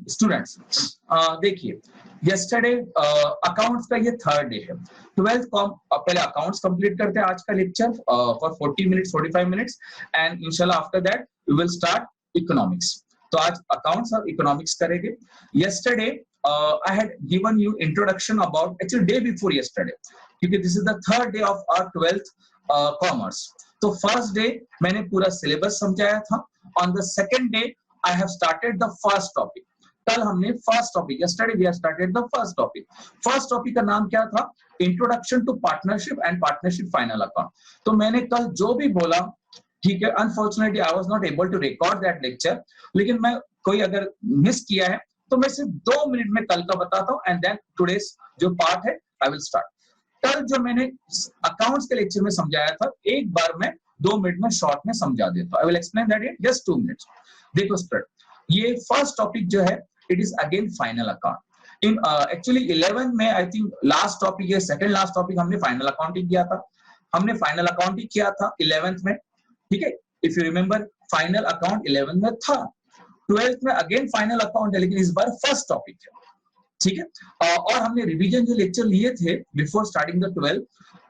Students, देखिए yesterday accounts का ये थर्ड डे है। 12th को पहले अकाउंट्स कंप्लीट करते हैं आज का lecture for 40 minutes 45 minutes and इंशाल्लाह after that we will start economics. तो आज अकाउंट्स और इकोनॉमिक्स करेंगे। Yesterday I had given you introduction about actually day before yesterday, क्योंकि this is the third day of our 12th commerce। तो first day मैंने पूरा syllabus समझाया था। On the second day I have started the first topic। कल हमने first topic, yesterday we have started the first topic। फर्स्ट टॉपिक का नाम क्या था? Introduction to partnership and partnership final account. तो मैंने कल जो भी बोला, ठीक है, unfortunately I was not able to record that lecture, लेकिन मैं कोई अगर मिस किया है तो मैं सिर्फ 2 मिनट में कल का बताता हूँ एंड देन टुडेस जो पार्ट है आई विल स्टार्ट। कल जो मैंने अकाउंट्स के लेक्चर में समझाया था, एक बार मैं 2 मिनट में शॉर्ट में समझा देता हूँ। आई will explain that in just 2 minutes. देखो स्टूडेंट, ये फर्स्ट टॉपिक जो है it is again final account. In actually 11 में आई थिंक लास्ट टॉपिक है, सेकंड लास्ट टॉपिक हमने फाइनल अकाउंटिंग किया था। हमने फाइनल अकाउंटिंग किया था 11th में, ठीक है, if you remember final account 11 में था। 12th में अगेन फाइनल अकाउंट है, लेकिन इस बार फर्स्ट टॉपिक है, ठीक है। और हमने रिवीजन जो लेक्चर लिए थे before starting the 12,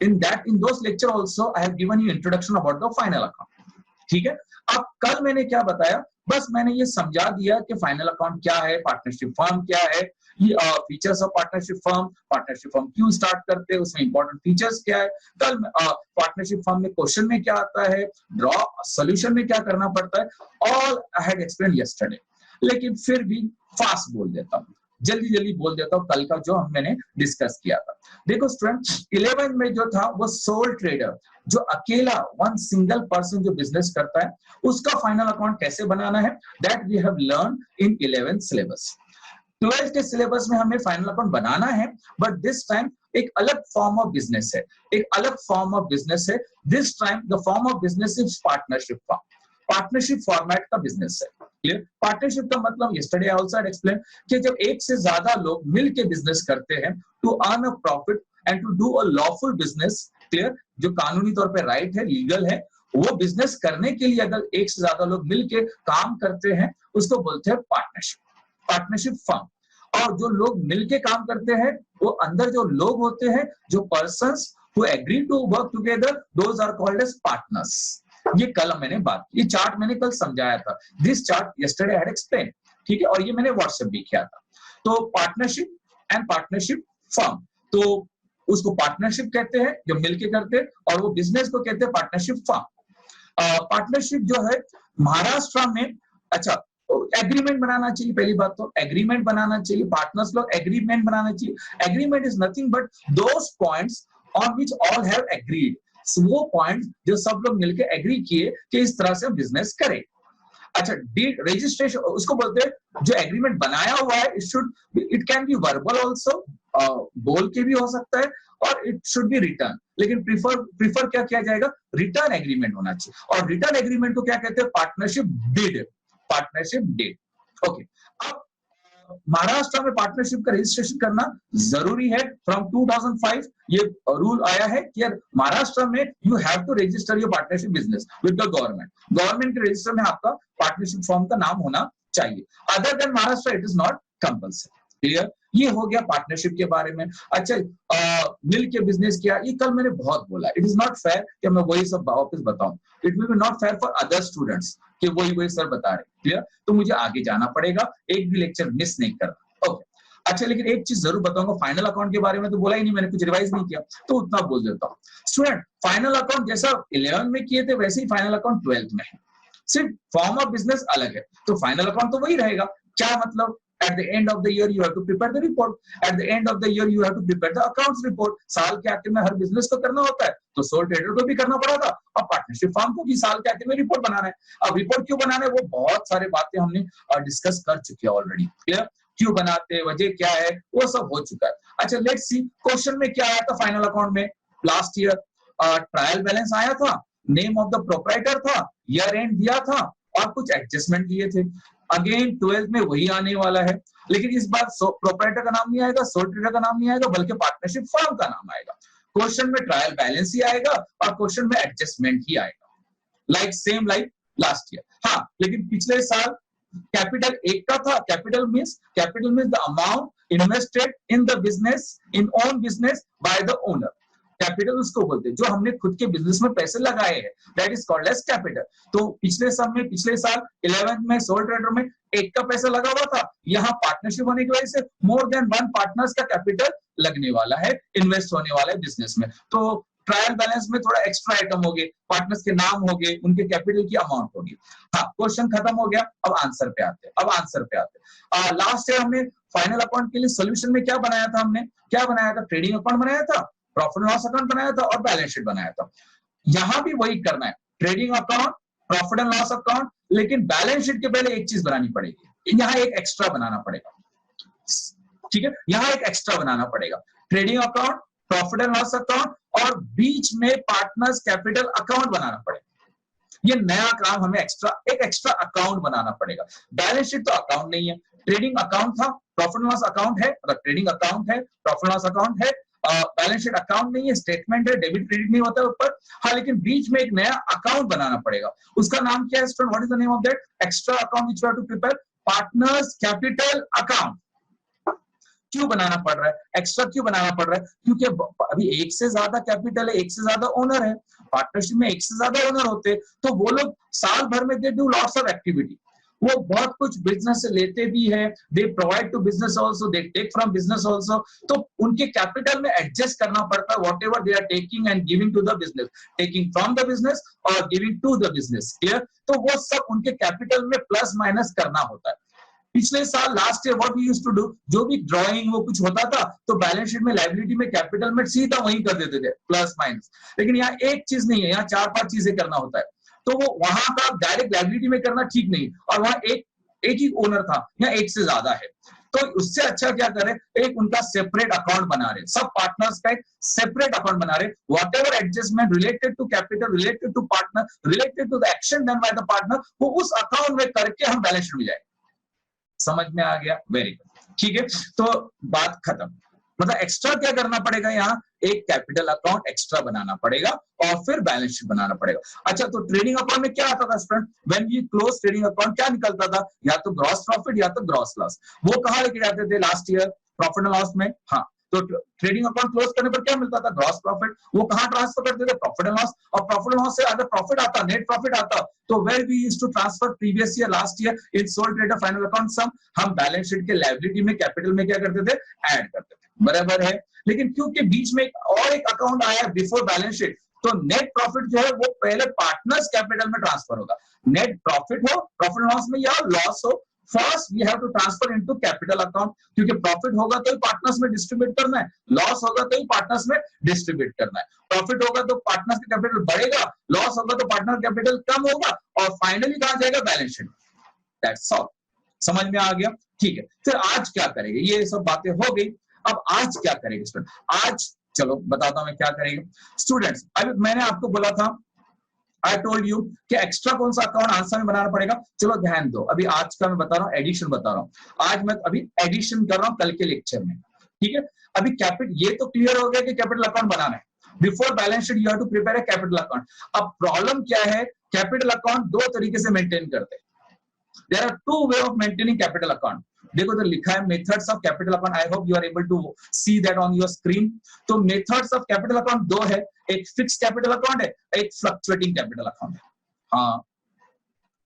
in those lecture also I have given you introduction about the final account, ठीक है। अब कल मैंने क्या बताया, बस मैंने ये समझा दिया कि फाइनल अकाउंट क्या है, पार्टनरशिप फर्म क्या है, ये फीचर्स ऑफ पार्टनरशिप फर्म क्यों स्टार्ट करते हैं, उसमें इंपॉर्टेंट फीचर्स क्या है। कल पार्टनरशिप फर्म में क्वेश्चन में क्या आता है, ड्रॉ सोल्यूशन में क्या करना पड़ता है, all I had explain yesterday. लेकिन फिर भी फास्ट बोल देता हूँ, जल्दी बोल देता हूँ कल का जो मैंने डिस्कस किया था। देखो स्टूडेंट, 11 में जो था वो सोल ट्रेडर, जो अकेला वन सिंगल पर्सन जो बिजनेस करता है, उसका फाइनल अकाउंट कैसे बनाना है, that we have learn in 11th syllabus. 12th के सिलेबस में हमें फाइनल अकाउंट बनाना है, बट दिस टाइम एक अलग फॉर्म ऑफ बिजनेस है, एक अलग फॉर्म ऑफ बिजनेस है। This time the form of business is partnership form, partnership format का बिजनेस है। क्लियर? पार्टनरशिप का मतलब yesterday I also had explain कि जब एक से ज्यादा लोग मिलके बिजनेस करते हैं to earn a profit and to do a lawful business, clear, जो कानूनी तौर पे राइट है, लीगल है, वो बिजनेस करने के लिए अगर एक से ज्यादा लोग मिलके काम करते हैं उसको बोलते हैं पार्टनरशिप फर्म। और जो लोग मिलके काम करते हैं वो अंदर जो लोग होते हैं, जो persons who agree to work together, those are called as partners. ये कल मैंने बात की, ये चार्ट मैंने कल समझाया था, this chart yesterday I had explain, ठीक है, और ये मैंने व्हाट्सएप भी किया था। तो पार्टनरशिप एंड पार्टनरशिप फर्म, तो उसको पार्टनरशिप कहते हैं जो मिलके करते हैं, और वो बिजनेस को कहते हैं पार्टनरशिप फर्म। पार्टनरशिप जो है महाराष्ट्र में, अच्छा, एग्रीमेंट बनाना चाहिए, पहली बात तो एग्रीमेंट बनाना चाहिए, पार्टनर्स लोग एग्रीमेंट बनाना चाहिए। Agreement is nothing but those points on which all have agreed, वो पॉइंट जो सब लोग मिलकर एग्री किए कि इस तरह से बिजनेस करें। अच्छा, डीड रजिस्ट्रेशन उसको बोलते हैं, जो एग्रीमेंट बनाया हुआ है it can be verbal also, बोल के भी हो सकता है, और इट शुड बी रिटर्न, लेकिन प्रीफर क्या किया जाएगा, रिटर्न एग्रीमेंट होना चाहिए। और रिटर्न एग्रीमेंट को क्या कहते हैं, पार्टनरशिप डीड। ओके, अब महाराष्ट्र में पार्टनरशिप का रजिस्ट्रेशन करना जरूरी है। फ्रॉम 2005 ये रूल आया है कि महाराष्ट्र में you have to register your partnership business with the government के रजिस्टर में आपका पार्टनरशिप फॉर्म का नाम होना चाहिए। Other than Maharashtra it is not compulsory. Clear? ये हो गया पार्टनरशिप के बारे में। अच्छा, मिल के बिजनेस किया, ये कल मैंने बहुत बोला, इट इज नॉट फेयर कि मैं वही सब वापस बताऊं, it will B not fair for other students कि वही सर बता रहे। क्लियर? तो मुझे आगे जाना पड़ेगा, एक भी लेक्चर मिस नहीं करना। ओके, अच्छा, लेकिन एक चीज जरूर बताऊंगा, फाइनल अकाउंट के बारे में तो बोला ही नहीं, मैंने कुछ रिवाइज नहीं किया, तो उतना बोल देता हूँ। स्टूडेंट, फाइनल अकाउंट जैसा 11 में किए थे वैसे ही फाइनल अकाउंट 12th में है, सिर्फ फॉर्म ऑफ बिजनेस अलग है। तो फाइनल अकाउंट तो वही रहेगा। क्या मतलब? At the end of the year you have to prepare the report. At the end of the year you have to prepare the accounts report. साल के आखिर में हर बिजनेस को करना होता है, तो सोल ट्रेडर को भी करना पड़ा था, अब पार्टनरशिप फर्म को भी साल के आखिर में रिपोर्ट बनाना है। अब रिपोर्ट क्यों बनाना है, वो बहुत सारे बातें हमने डिस्कस कर चुके हैं ऑलरेडी। क्लियर? क्यों बनाते हैं, वजह क्या है, वो सब हो चुका है। अच्छा, लेट्स सी क्वेश्चन में क्या आया था फाइनल अकाउंट में लास्ट ईयर। ट्रायल बैलेंस आया था, नेम ऑफ द प्रोप्राइटर था, ईयर एंड दिया था, और कुछ एडजस्टमेंट किए थे। अगेन 12th में वही आने वाला है, लेकिन इस बार प्रोप्राइटर का नाम नहीं आएगा, सोल ट्रेडर का नाम नहीं आएगा, बल्कि पार्टनरशिप फर्म का नाम आएगा। क्वेश्चन में ट्रायल बैलेंस ही आएगा और क्वेश्चन में एडजस्टमेंट ही आएगा, लाइक लास्ट ईयर। हाँ, लेकिन पिछले साल कैपिटल एक का था, capital means the amount invested in the business, in own business by the owner. Capital उसको बोलते हैं जो हमने खुद के बिजनेस में पैसे लगाए हैं, that is called as capital. तो पिछले साल 11th में सोल ट्रेडर में एक का पैसा लगा हुआ था, यहाँ पार्टनरशिप होने की वजह से मोर देन वन पार्टनर्स का कैपिटल लगने वाला है, इन्वेस्ट होने वाला है बिजनेस में। तो ट्रायल बैलेंस में थोड़ा एक्स्ट्रा आइटम हो गए, पार्टनर्स के नाम हो गए, उनके कैपिटल की अमाउंट होगी। हाँ, क्वेश्चन खत्म हो गया, अब आंसर पे आते हैं। लास्ट ईयर हमने फाइनल अकाउंट के लिए सोल्यूशन में क्या बनाया था? ट्रेडिंग अकाउंट बनाया था, प्रॉफिट लॉस अकाउंट बनाया था और बैलेंस शीट बनाया था। यहां भी वही करना है, trading account, profit and loss account, लेकिन बैलेंस शीट के पहले एक चीज बनानी पड़ेगी, यहाँ एक एक्स्ट्रा बनाना पड़ेगा। ठीक है, यहाँ एक एक्स्ट्रा बनाना पड़ेगा, trading account, profit and loss account और बीच में पार्टनर्स कैपिटल अकाउंट बनाना पड़ेगा। ये नया काम हमें एक एक्स्ट्रा अकाउंट बनाना पड़ेगा। बैलेंस शीट तो अकाउंट नहीं है, ट्रेडिंग अकाउंट था, प्रॉफिट लॉस अकाउंट है, मतलब ट्रेडिंग अकाउंट है, प्रॉफिट लॉस अकाउंट है, बैलेंस शीट अकाउंट नहीं है, स्टेटमेंट है, डेबिट क्रेडिट नहीं होता ऊपर। हाँ, लेकिन बीच में एक नया अकाउंट बनाना पड़ेगा। उसका नाम क्या है student? What is the name of that extra account which we have to prepare? Partners capital account. क्यों बनाना पड़ रहा है एक्स्ट्रा? क्यों बनाना पड़ रहा है? क्योंकि अभी एक से ज्यादा कैपिटल है, एक से ज्यादा ओनर है। पार्टनरशिप में एक से ज्यादा ओनर होते तो वो लोग साल भर में they do lots of activity, वो बहुत कुछ बिजनेस से लेते भी है, they provide to business also, they take from business also. तो उनके कैपिटल में एडजस्ट करना पड़ता है, whatever they are taking and giving to the business, taking from the business और giving to the business. Clear? तो वो सब उनके कैपिटल में प्लस माइनस करना होता है। पिछले साल last year what we used to do, जो भी ड्राइंग वो कुछ होता था तो बैलेंस शीट में, लायबिलिटी में, कैपिटल में सीधा वही कर देते थे, प्लस माइनस। लेकिन यहाँ एक चीज नहीं है, यहाँ 4-5 चीजें करना होता है। तो वो वहां का डायरेक्ट लायबिलिटी में करना ठीक नहीं, और वहां एक ही ओनर था, यहाँ एक से ज्यादा है। तो उससे अच्छा क्या करें, एक उनका सेपरेट अकाउंट बना रहे, सब पार्टनर्स का एक सेपरेट अकाउंट बना रहे। Whatever adjustment related to capital, related to partner, related to the action done by the partner, वो उस अकाउंट में करके हम बैलेंस शीट में जाए। समझ में आ गया? Very good. ठीक है, तो बात खत्म। मतलब एक्स्ट्रा क्या करना पड़ेगा, यहाँ एक कैपिटल अकाउंट एक्स्ट्रा बनाना पड़ेगा और फिर बैलेंस शीट बनाना पड़ेगा। अच्छा, तो ट्रेडिंग अकाउंट में क्या आता था student? When we close trading account क्या निकलता था? या तो ग्रॉस प्रॉफिट या तो ग्रॉस लॉस। वो कहां लेके जाते थे last year? Profit and loss में। हाँ, तो ट्रेडिंग अकाउंट क्लोज करने पर क्या मिलता था? Gross profit. वो कहां ट्रांसफर करते थे? Profit and loss. और प्रॉफिट एंड लॉस से अगर प्रॉफिट आता, नेट प्रॉफिट आता, तो where we used to transfer previous year, last year in sole trader final account sum, हम बैलेंस शीट के लायबिलिटी में, कैपिटल में क्या करते थे? ऐड करते थे। बराबर है। लेकिन क्योंकि बीच में और एक अकाउंट आया बिफोर बैलेंस शीट, तो नेट प्रॉफिट जो है वो पहले पार्टनर्स कैपिटल में ट्रांसफर होगा। नेट प्रॉफिट हो प्रॉफिट लॉस में या लॉस हो, first we have to transfer into capital account, क्योंकि प्रॉफिट होगा तो ही पार्टनर्स में डिस्ट्रीब्यूट करना है, लॉस होगा तो ही पार्टनर्स में डिस्ट्रीब्यूट करना है। प्रॉफिट होगा तो पार्टनर्स का कैपिटल बढ़ेगा, लॉस होगा तो पार्टनर कैपिटल कम होगा, और फाइनली कहां जाएगा? Balance sheet. That's all. समझ में आ गया? ठीक है, फिर आज क्या करेंगे? ये सब बातें हो गई, अब आज क्या करेंगे स्टूडेंट? आज चलो बताता हूं मैं क्या करेंगे स्टूडेंट्स। अभी मैंने आपको बोला था, आई टोल्ड यू कि एक्स्ट्रा कौन सा अकाउंट आंसर में बनाना पड़ेगा। चलो ध्यान दो, अभी आज का मैं बता रहा हूँ, एडिशन बता रहा हूँ। आज मैं अभी एडिशन कर रहा हूँ कल के लेक्चर में, ठीक है। अभी कैपिटल, ये तो क्लियर हो गया कि कैपिटल अकाउंट बनाना है। Before balance sheet you have to prepare a capital account. अब प्रॉब्लम क्या है, कैपिटल अकाउंट दो तरीके से मेंटेन करते हैं। There are two ways of maintaining capital account. देखो तो लिखा है methods of capital account. I hope you are able to see that on your screen. तो मेथड्स ऑफ कैपिटल अकाउंट दो है, एक फिक्स कैपिटल अकाउंट है, एक फ्लक्चुएटिंग कैपिटल अकाउंट है। हाँ,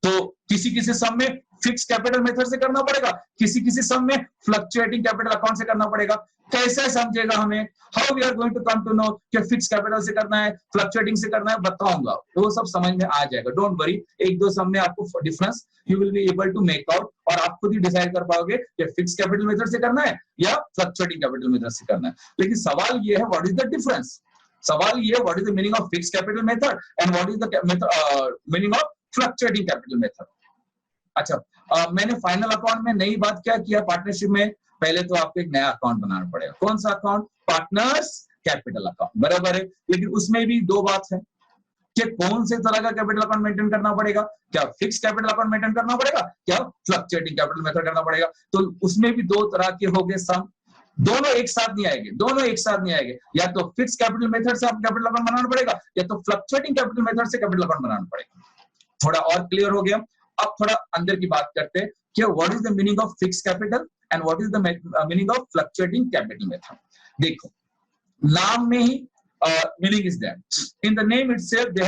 तो किसी किसी सम में फिक्स कैपिटल मेथड से करना पड़ेगा, किसी किसी सम में फ्लक्चुएटिंग कैपिटल अकाउंट से करना पड़ेगा। कैसे समझेगा हमें, how we are going to come to know कि फिक्स कैपिटल से करना है, फ्लक्चुएटिंग से करना है, बताऊंगा, तो वो सब समझ में आ जाएगा। डोंट वरी, एक दो सम में आपको difference you will be able to make out, और आप खुद ही डिसाइड कर पाओगे कि फिक्स कैपिटल मेथड से करना है या फ्लक्चुएटिंग कैपिटल मेथड से करना है। लेकिन सवाल ये है, व्हाट इज द डिफरेंस? सवाल ये है, what is the meaning of fix capital method and what is the meaning of fluctuating capital method. अच्छा, मैंने फाइनल अकाउंट में नई बात क्या किया पार्टनरशिप में, पहले तो आपको एक नया अकाउंट बनाना पड़ेगा। कौन सा अकाउंट? पार्टनर्स कैपिटल अकाउंट, बराबर है। लेकिन उसमें भी दो बात है कि कौन से तरह का कैपिटल अकाउंट मेंटेन करना पड़ेगा, क्या फिक्स कैपिटल अकाउंट मेंटेन करना पड़ेगा, क्या फ्लक्चुएटिंग कैपिटल मेथड करना पड़ेगा। तो उसमें भी दो तरह के हो गए सम, दोनों एक साथ नहीं आएंगे, दोनों एक साथ नहीं आएंगे। या तो फिक्स कैपिटल मेथड से आपको कैपिटल अकाउंट बनाना पड़ेगा, या तो फ्लक्चुएटिंग कैपिटल मेथड से कैपिटल अकाउंट बनाना पड़ेगा। थोड़ा और क्लियर हो गया। अब थोड़ा अंदर की बात करते हैं कि what is the meaning of fix capital and what is the meaning of fluctuating capital method. देखो, नाम में ही meaning is there. In the name itself,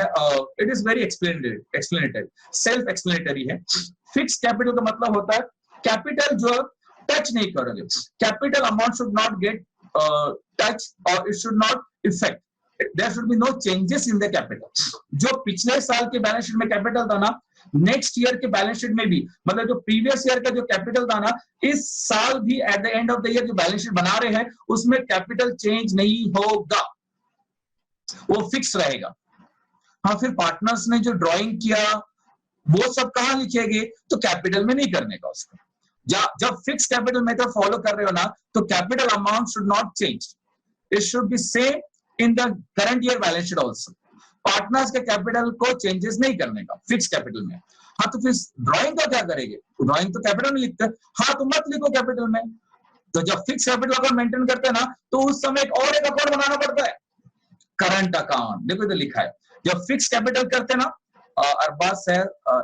it is very explanatory, self-explanatory है। Fixed capital का मतलब होता है कैपिटल जो touch नहीं करोगे, capital amount should not get touch और it should not effect, there should be no changes in the capital. जो पिछले साल के बैलेंस शीट में कैपिटल था ना, नेक्स्ट ईयर के बैलेंस शीट में भी, मतलब जो प्रीवियस ईयर का जो कैपिटल था ना, इस साल भी at the end of the year जो बैलेंस शीट बना रहे हैं उसमें कैपिटल चेंज नहीं होगा, वो फिक्स रहेगा। हाँ, फिर पार्टनर्स ने जो ड्राइंग किया वो सब कहां लिखेंगे, तो कैपिटल में नहीं करने का उसको। जब फिक्स कैपिटल मेथड फॉलो कर रहे हो ना, तो capital amount should not change, it should be same in the current year balance sheet also. Partners के कैपिटल को चेंजेस नहीं करने का फिक्स कैपिटल में। हाँ, तो फिर ड्राइंग का क्या करेंगे, ड्राइंग तो कैपिटल में लिखते हैं, हाँ तो मत लिखो कैपिटल में। तो जब फिक्स कैपिटल अकाउंट मेंटेन करते हैं ना, तो उस समय एक और एक अकाउंट बनाना पड़ता है, करंट अकाउंट। देखो इधर लिखा है, जब फिक्स कैपिटल करते हैं ना, अरबाज है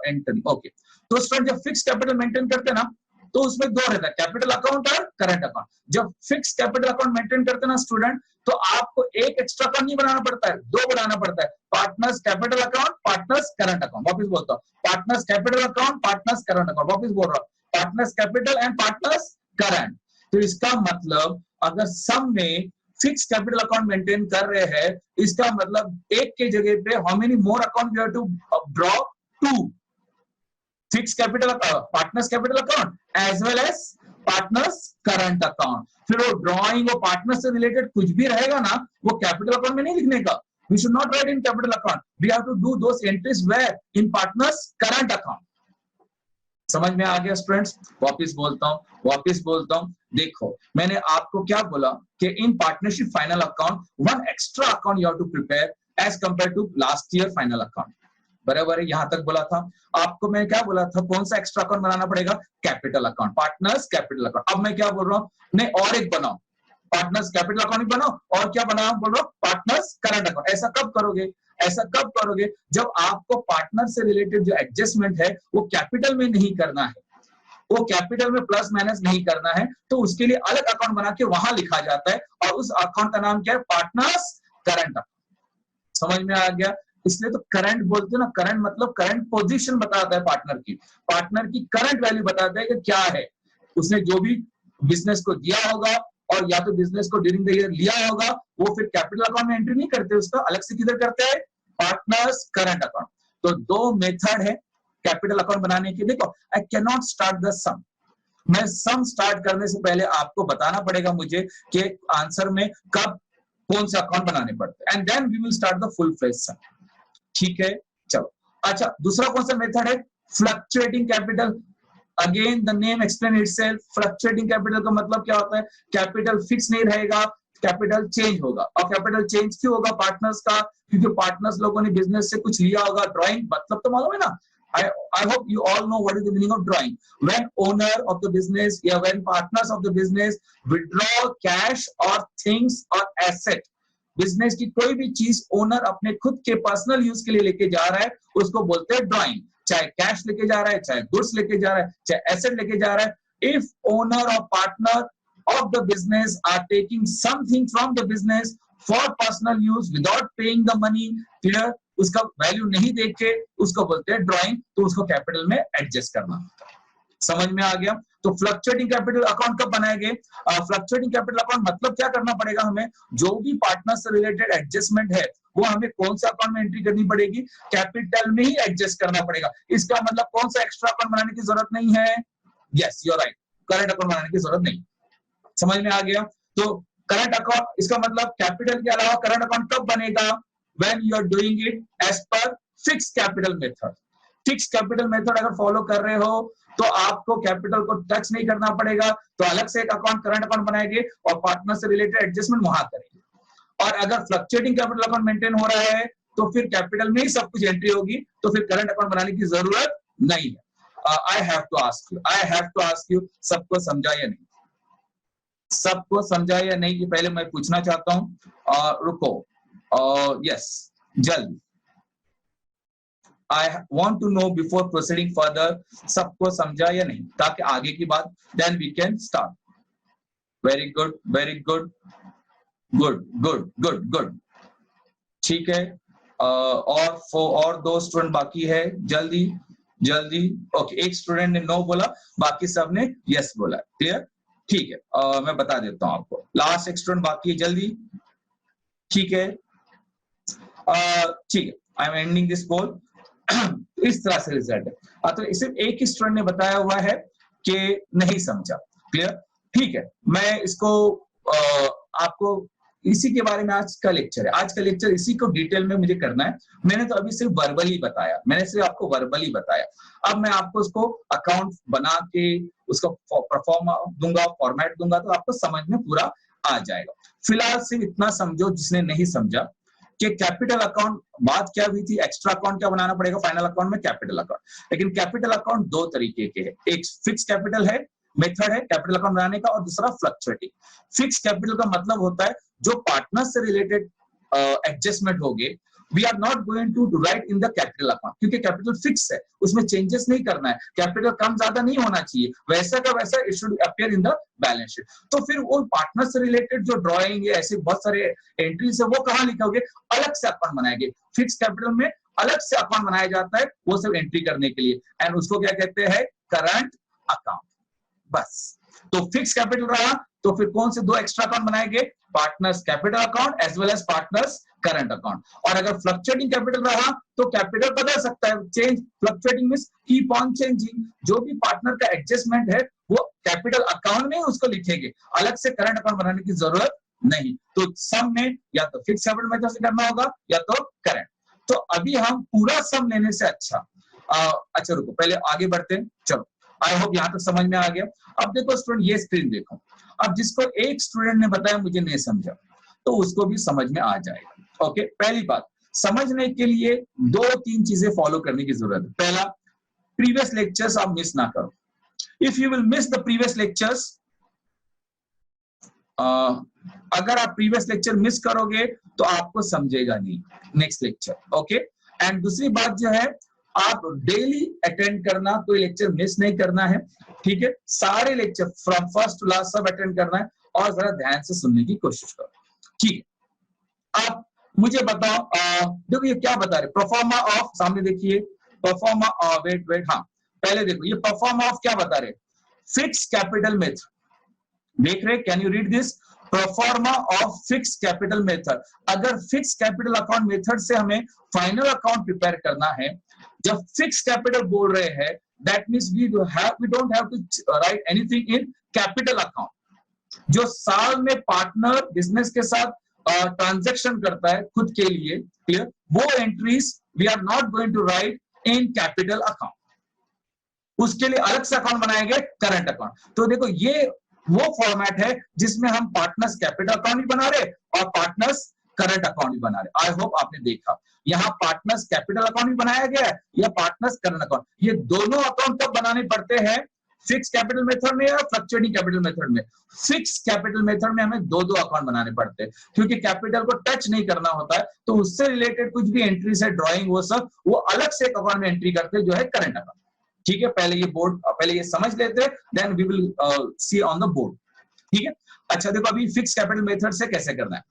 एंटनी, ओके। तो स्टूडेंट जब फिक्स कैपिटल मेंटेन करते हैं ना, तो उसमें दो रहता है, कैपिटल अकाउंट और करंट अकाउंट। जब फिक्स कैपिटल अकाउंट मेंटेन करते हैं ना स्टूडेंट, तो आपको एक एक्स्ट्रा अकाउंट नहीं बनाना पड़ता है, दो बनाना पड़ता है, partners capital account, partners current account. वापस बोलता हूँ, partners capital account, partners current account. वापस बोल रहा हूँ, partners capital and partners current. तो इसका मतलब अगर सम में फिक्स कैपिटल अकाउंट मेंटेन कर रहे हैं, इसका मतलब एक के जगह पे how many more account you have to draw, to fix capital partners capital account as well as partners current account. फिर वो ड्रॉइंग और पार्टनर से रिलेटेड कुछ भी रहेगा ना, वो कैपिटल अकाउंट में नहीं लिखने का। We should not write in capital account, we have to do those entries where in partners current account. समझ में आ गया स्टूडेंट्स? वापिस बोलता हूं, देखो मैंने आपको क्या बोला कि in partnership final account one extra account you have to prepare as compare to last year final account. बराबर है, यहां तक बोला था आपको। मैं क्या बोला था, कौन सा एक्स्ट्रा अकाउंट बनाना पड़ेगा, capital account, partners capital account. अब मैं क्या बोल रहा हूं, नहीं और एक बनाओ, पार्टनर्स कैपिटल अकाउंट बनाओ और क्या बनाओ बोल रहा हूं, पार्टनर्स करंट अकाउंट। ऐसा कब करोगे, ऐसा कब करोगे जब आपको पार्टनर से रिलेटेड जो एडजस्टमेंट है वो कैपिटल में नहीं करना है, वो कैपिटल में प्लस माइनस नहीं करना है, तो उसके लिए अलग अकाउंट बना के वहां लिखा जाता है और उस अकाउंट का नाम क्या है, पार्टनर्स करंट अकाउंट। समझ में आ गया? इसलिए तो करंट बोलते हैं ना, करंट मतलब करंट पोजीशन बताता है पार्टनर की करंट वैल्यू बताता है कि क्या है, उसने जो भी बिजनेस को दिया होगा और या तो बिजनेस को ड्यूरिंग द ईयर लिया होगा, वो फिर कैपिटल अकाउंट में एंट्री नहीं करते, उसका अलग से किधर करते हैं, पार्टनर्स करंट अकाउंट। तो दो मेथड है कैपिटल अकाउंट बनाने की। देखो, I can not start the sum, मैं सम स्टार्ट करने से पहले आपको बताना पड़ेगा मुझे कि आंसर में कब कौन से अकाउंट बनाने पड़ते हैं, and then we will start the full fledge sum. ठीक है, चलो। अच्छा, दूसरा कौन सा मेथड है, fluctuating capital. Again the name explain itself. Fluctuating capital का मतलब क्या होता है, कैपिटल फिक्स नहीं रहेगा, कैपिटल चेंज होगा। और कैपिटल चेंज क्यों होगा पार्टनर्स का, क्योंकि पार्टनर्स लोगों ने बिजनेस से कुछ लिया होगा। ड्राइंग मतलब तो मालूम है ना, I hope you all know what is the meaning of drawing. When owner of the business, yeah, when partners of the business withdraw cash or things or asset, business की कोई भी चीज ओनर अपने खुद के पर्सनल यूज के लिए लेके जा रहा है, उसको बोलते हैं ड्राइंग। चाहे कैश लेके जा रहा है, चाहे गुड्स लेके जा रहा है, चाहे एसेट लेके जा रहा है। इफ ओनर और partner of the business are taking something from the business for personal use without paying the money, clear, उसका वैल्यू नहीं देख के उसको बोलते हैं ड्राइंग, तो उसको कैपिटल में एडजस्ट करना होता है। समझ में आ गया? तो फ्लक्चुएटिंग कैपिटल अकाउंट कब बनाएंगे, फ्लक्चुएटिंग कैपिटल अकाउंट मतलब क्या करना पड़ेगा हमें, जो भी पार्टनर से रिलेटेड एडजस्टमेंट है वो हमें कौन सा अकाउंट में एंट्री करनी पड़ेगी, कैपिटल में ही एडजस्ट करना पड़ेगा। इसका मतलब कौन सा एक्स्ट्रा अकाउंट बनाने की जरूरत नहीं है। Yes, you are right, current account बनाने की जरूरत नहीं। समझ में आ गया? तो करंट अकाउंट, इसका मतलब कैपिटल के अलावा करंट अकाउंट कब बनेगा, when you are doing it as per fix capital method. Fix capital method अगर फॉलो कर रहे हो तो आपको कैपिटल को टच नहीं करना पड़ेगा, तो अलग से एक अकाउंट करंट अकाउंट बनाएंगे और पार्टनर से रिलेटेड एडजस्टमेंट वहां करेंगे। और अगर फ्लक्चुएटिंग कैपिटल अकाउंट मेंटेन हो रहा है तो फिर कैपिटल में ही सब कुछ एंट्री होगी, तो फिर करंट अकाउंट बनाने की जरूरत नहीं है। I have to ask you, सबको समझा या नहीं, सबको समझा या नहीं, ये पहले मैं पूछना चाहता हूं। रुको, यस, जल्द I want to know before proceeding further, सबको समझा या नहीं, ताकि आगे की बात then we can start. Very good, very good, good good good good, ठीक है। और 2 स्टूडेंट बाकी है, जल्दी जल्दी। ओके, एक स्टूडेंट ने नो बोला, बाकी सब ने यस बोला। क्लियर, ठीक है। मैं बता देता हूं आपको, लास्ट एक स्टूडेंट बाकी है, जल्दी, ठीक है। ठीक है, आई एम एंडिंग दिस पोल। इस तरह से रिजल्ट है। तो सिर्फ एक ही स्टूडेंट ने बताया हुआ है कि नहीं समझा। क्लियर, ठीक है। मैं इसको आपको इसी के बारे में आज का लेक्चर है, आज का लेक्चर इसी को डिटेल में मुझे करना है। मैंने तो अभी सिर्फ वर्बली बताया, मैंने सिर्फ आपको वर्बली बताया। अब मैं आपको उसको अकाउंट बना के उसको परफॉर्म दूंगा, फॉर्मेट दूंगा, तो आपको समझ में पूरा आ जाएगा। फिलहाल सिर्फ इतना समझो, जिसने नहीं समझा, कि कैपिटल अकाउंट बात क्या हुई थी, एक्स्ट्रा अकाउंट क्या बनाना पड़ेगा फाइनल अकाउंट में, कैपिटल अकाउंट। लेकिन कैपिटल अकाउंट 2 तरीके के है, एक फिक्स कैपिटल है, मेथड है कैपिटल अकाउंट बनाने का, और दूसरा फ्लक्चुएटिंग। फिक्स कैपिटल का मतलब होता है जो पार्टनर से रिलेटेड एडजस्टमेंट हो गए, we are not going to write in the capital account, क्योंकि कैपिटल फिक्स है, उसमें चेंजेस नहीं करना है, कैपिटल कम ज्यादा नहीं होना चाहिए, वैसा का वैसा it should appear in the balance sheet. तो फिर वो पार्टनर से रिलेटेड जो ड्रॉइंग है, ऐसे बहुत सारे एंट्रीज है, वो कहां लिखोगे, अलग से अकाउंट बनाएंगे। फिक्स कैपिटल में अलग से अकाउंट बनाया जाता है, वो सब एंट्री करने के लिए, एंड उसको क्या कहते हैं, करंट अकाउंट। बस, तो फिक्स कैपिटल रहा तो फिर कौन से 2 एक्स्ट्रा अकाउंट बनाएंगे, partners capital account as well as partners current account. और अगर फ्लक्चुएटिंग कैपिटल रहा तो कैपिटल बदल सकता है, change, fluctuating means keep on changing. जो भी पार्टनर का एडजस्टमेंट है वो कैपिटल अकाउंट में उसको लिखेंगे, अलग से करंट अकाउंट बनाने की जरूरत नहीं। तो सम में या तो फिक्स कैपिटल मेथड से करना होगा या तो करंट। तो अभी हम पूरा सम लेने से अच्छा रुको, पहले आगे बढ़ते हैं। चलो, आई होप यहां तक समझ में आ गया। अब देखो स्टूडेंट, ये स्क्रीन देखो। अब जिसको एक स्टूडेंट ने बताया मुझे नहीं समझा, तो उसको भी समझ में आ जाएगा। ओके, पहली बात, समझने के लिए 2-3 चीजें फॉलो करने की जरूरत है। पहला, प्रीवियस लेक्चर्स आप मिस ना करो। If you will miss the previous lectures, अगर आप प्रीवियस लेक्चर मिस करोगे तो आपको समझेगा नहीं नेक्स्ट लेक्चर। ओके, एंड दूसरी बात जो है, आप डेली अटेंड करना, कोई लेक्चर मिस नहीं करना है, ठीक है। सारे lecture from first to last सब अटेंड करना है, और जरा ध्यान से सुनने की कोशिश करो, ठीक है। अब मुझे बताओ, देखो ये क्या बता रहे, परफॉर्मा ऑफ, सामने देखिए, परफॉर्मा ऑफ, वेट, हाँ, पहले देखो ये परफॉर्मा ऑफ क्या बता रहे, फिक्स कैपिटल मेथड, देख रहे, can you read this, proforma of fix capital method. अगर फिक्स कैपिटल अकाउंट मेथड से हमें फाइनल अकाउंट प्रिपेयर करना है, जब फिक्स कैपिटल बोल रहे हैं, that means we don't have to write anything in capital account. जो साल में पार्टनर बिजनेस के साथ ट्रांजैक्शन करता है खुद के लिए, क्लियर, वो entries we are not going to write in capital account, उसके लिए अलग से अकाउंट बनाएंगे, करंट अकाउंट। तो देखो ये वो फॉर्मेट है जिसमें हम पार्टनर्स कैपिटल अकाउंट भी बना रहे और पार्टनर्स करंट अकाउंट भी बना रहे। आई होप आपने देखा, यहाँ पार्टनर्स कैपिटल अकाउंट भी बनाया गया है या पार्टनर्स करंट अकाउंट। ये दोनों अकाउंट कब बनाने पड़ते हैं, फिक्स कैपिटल मेथड में या फ्लक्चुएटिंग कैपिटल मेथड में। फिक्स कैपिटल मेथड में हमें 2 अकाउंट बनाने पड़ते हैं, क्योंकि कैपिटल को टच नहीं करना होता है, तो उससे रिलेटेड कुछ भी एंट्रीज है, ड्रॉइंग, वो सब वो अलग से एक अकाउंट में एंट्री करते हैं, जो है करंट अकाउंट। ठीक है, पहले ये समझ लेते हैं, then we will see on the board. ठीक है, अच्छा देखो अभी फिक्स कैपिटल मेथड से कैसे करना है।